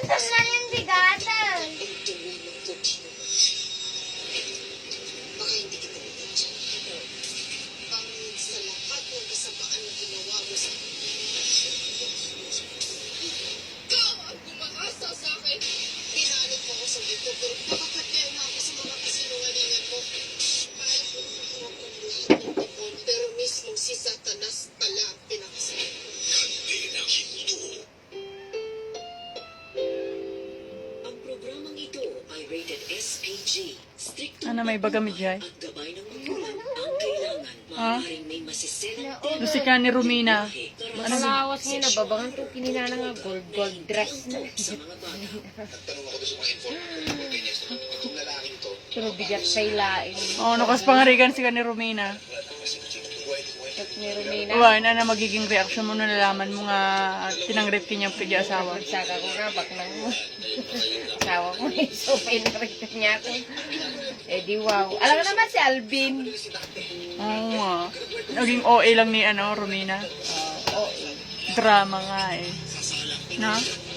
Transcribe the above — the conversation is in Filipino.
Saan yung bigatan? Ang tungo ng puti mo. Baka hindi kita mapagsasabi. Pangit sa lahat ng kasamaan na ginawa mo sa akin. Ikaw ang gumahasa sa akin. Pinanod mo ako sa dito, pero nakakataya na ako sa mga kasinungalingan mo. Kaya ko makuha kong lahat ng tipon, pero mismong si Satanas pala ang pinakasalan ko. Hindi na hinto. Ang programang ito ay rated SPG. Striktong Ano, may baga, Mijay? at gabay ng magulang. Ang kailangan, maaaring may masiselang tema. Lusika ni Romina. Masalawas nga na babangan to kinina na nga gold dress na. Sa mga bata. Nagtanong ako doon sa mga informant ng Pinyas na itong lalaking to. Pero bigat sa ilain. Oh, nakas pangarigan si ni Romina. At ni Romina. Uy, na magiging reaction mo na nalaman mo nga tinangrip kanyang pigi-asawa. Saka ko nga, baklang mo. Asawa ko na so pinarita niya ako. Eh di wow. Alam mo naman si Alvin. Oo nga. Naging OA lang ni Romina. Oo. Drama nga eh. Na?